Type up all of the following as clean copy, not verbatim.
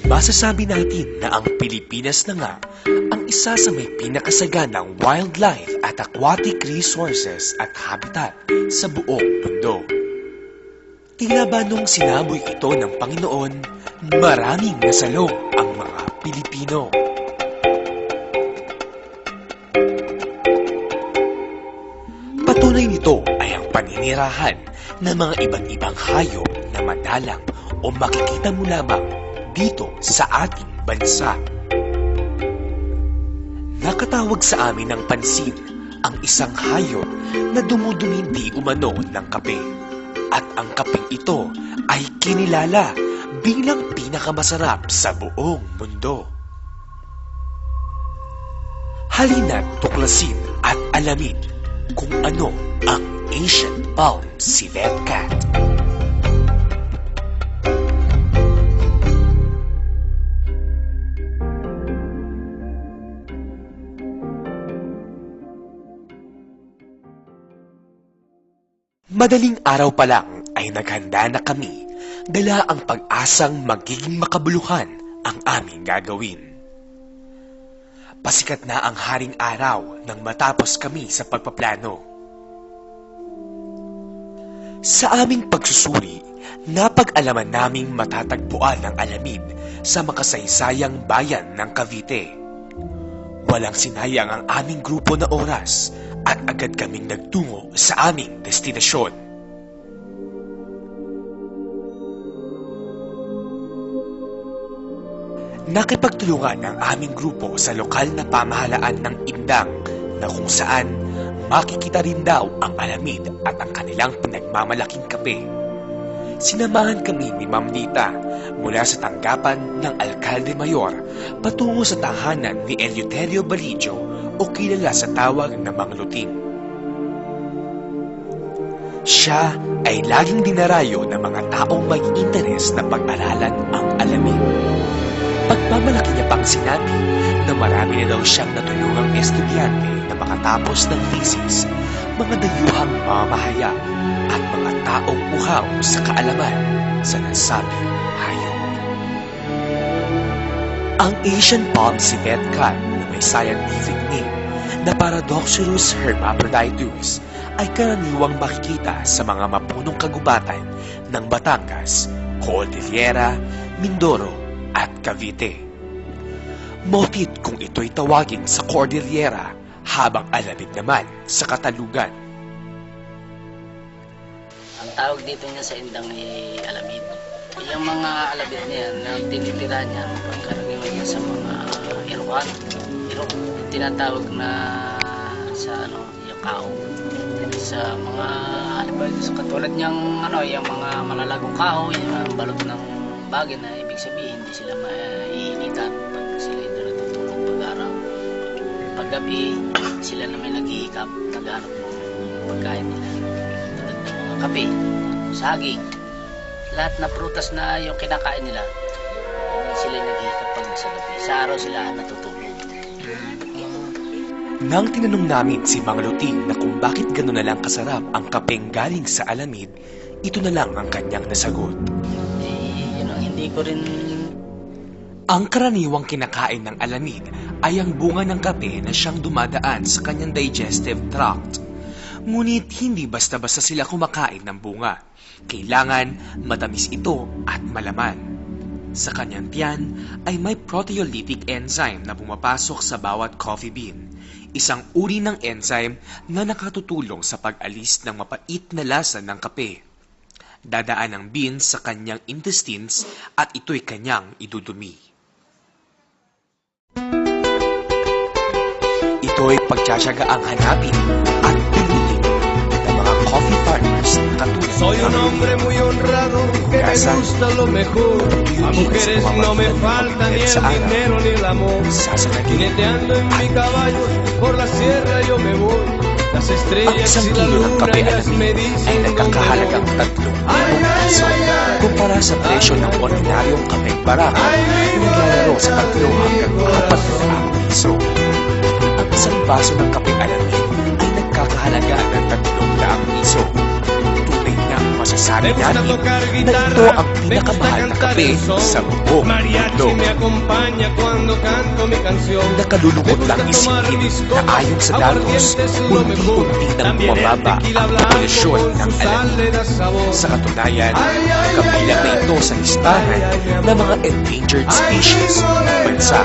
Masasabi natin na ang Pilipinas na nga ang isa sa may pinakasaganang wildlife at aquatic resources at habitat sa buong mundo. Tila ba nung sinaboy ito ng Panginoon, maraming nasalong ang mga Pilipino. Patunay nito ay ang paninirahan ng mga iba't ibang hayop na madalang o makikita mo lamang dito sa ating bansa. Nakatawag sa amin ng pansin ang isang hayop na dumudumindi umano ng kape. At ang kapeng ito ay kinilala bilang pinakamasarap sa buong mundo. Halina't tuklasin at alamin kung ano ang Asian Palm Civet Cat. Madaling araw pa lang ay naghanda na kami, dala ang pag-asang magiging makabuluhan ang aming gagawin. Pasikat na ang haring araw nang matapos kami sa pagpaplano. Sa aming pagsusuri, napag-alaman naming matatagpuan ang Alamid sa makasaysayang bayan ng Cavite. Walang sinayang ang aming grupo na oras at agad kaming nagtungo sa aming destinasyon. Nakipagtulungan ang aming grupo sa lokal na pamahalaan ng Indang na kung saan makikita rin daw ang Alamid at ang kanilang pinagmamalaking kape. Sinamahan kami ni Ma'am Nita mula sa tanggapan ng Alkalde Mayor patungo sa tahanan ni Eleuterio Balidio o kilala sa tawag na Mang Luting. Siya ay laging dinarayo ng mga taong may interes na pag-aralan ang Alamid. Pagmamalaki niya pang sinabi na marami na daw siyang natulungang estudyante na makatapos ng thesis, mga dayuhang mamamahaya at mga taong uhaw sa kaalaman sa nasabing hayop. Ang Asian Palm Civet Cat na may scientific name na Paradoxurus hermaphroditus ay karaniwang makikita sa mga mapunong kagubatan ng Batangas, Cordillera, Mindoro at Cavite. Motit kung ito'y tawagin sa Cordillera habang Alamid naman sa Katalugan. Ang tawag dito niya sa Indang ay Alamid. Yung mga Alamid niya na tinitira niya pagkaraniwan niya sa mga Irokan. Irok, tinatawag na sa yung kao. Sa mga sa katulad niyang yung mga malalagong kao, yung balot ng bagay na ibig sabihin hindi sila maiinitan pag sila ito natutulog pag-araw. Paggabi, sila na may naghihikap, naghanap ng pagkain nila. Tulad ng mga kape, saging, lahat na prutas na yung kinakain nila, sila naghihikap pag sa gabi. Sa araw sila natutulog. Nang tinanong namin si Mang Luting na kung bakit gano'n na lang kasarap ang kapeng galing sa Alamid, ito na lang ang kanyang nasagot. Hindi ko rin... Ang karaniwang kinakain ng Alamid ay ang bunga ng kape na siyang dumadaan sa kanyang digestive tract. Ngunit hindi basta-basta sila kumakain ng bunga. Kailangan matamis ito at malaman. Sa kanyang tiyan ay may proteolytic enzyme na pumapasok sa bawat coffee bean. Isang uri ng enzyme na nakatutulong sa pag-alis ng mapait na lasa ng kape. Dadaan ang bean sa kanyang intestines at ito'y kanyang idudumi. Ito'y pagtsatsyagaang hanapin at pinutin ng mga coffee farmers na katulad Soy un hombre muy honrado que me gusta lo mejor. A mujeres no me falta ni el dinero ni el amor. Jineteando en mi caballo por la sierra yo me voy. Las estrellas y la luna ellas me dicen dónde nagkakahalagang voy. 3,000 piso kumpara sa presyo ng ordinaryong kapeng barako na naglalaro sa 3 hanggang 4 piso. Ang isang baso ng kapeng Alamid ay nagkakahalaga ng 300 piso. Tunay na masasabi natin na ito ang pinakamahal na kape sa buong mundo. Nakalulungkot lang isipin na ayon sa datos, unti-unti nang bumababa ang populasyon ng alamin. Sa katunayan, kabilang na ito sa listahan ng mga endangered species ng bansa.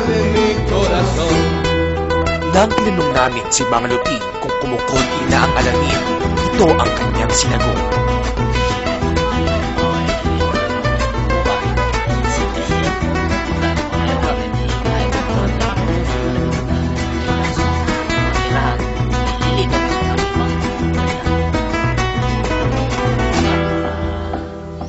Nang tinanong namin si Mang Luting kung kumukunti na ang alamin, ito ang kanyang sinagot.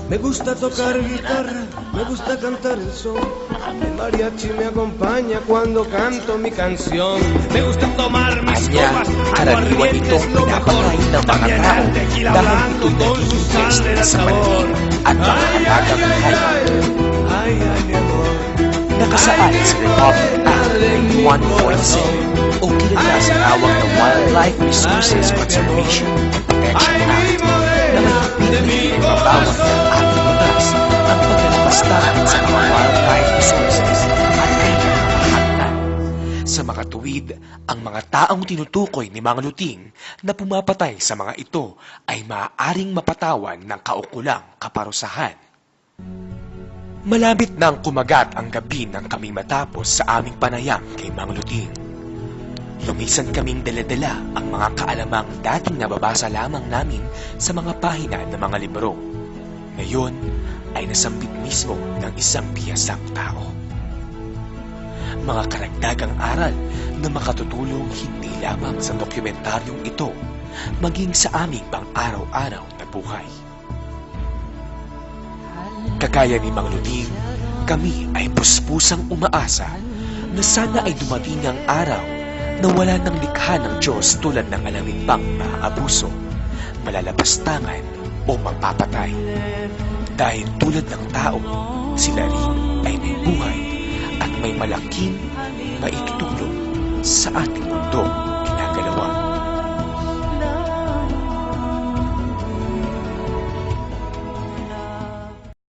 Me gusta tocar guitarra, me gusta cantar el son. El mariachi me acompaña cuando canto mi canción. Me gusta tomar mis copas, karaniwan itong pinapakain ng mga tao dahil ito'y nagiging fiesta sa paningin at mga alagang hayop. Nakasaad sa Republic Act 8147 o kilala sa tawag na Wildlife Resources Conservation and Protection Act na mahigpit na ipagbawal ng ating batas ang paglalabastaan sa mga wildlife resources at kanyang kahagdan. Sa mga tuwid, ang mga taong tinutukoy ni Mang Luting na pumapatay sa mga ito ay maaaring mapatawan ng kaukulang kaparusahan. Malapit nang kumagat ang gabi nang kami matapos sa aming panayam kay Mang Luting. Lumisan kaming dala-dala ang mga kaalamang dating nababasa lamang namin sa mga pahina ng mga libro. Ngayon ay nasambit mismo ng isang bihasang tao. Mga karagdagang aral na makatutulong hindi lamang sa dokumentaryong ito, maging sa aming pang-araw-araw na buhay. Kagaya ni Mang Luting, kami ay puspusang umaasa na sana ay dumating ang araw na wala ng likha ng Diyos tulad ng alamin pang maabuso, malalapastangan o mapapatay. Dahil tulad ng tao, sila rin ay may buhay at may malaking maitutulong sa ating mundo.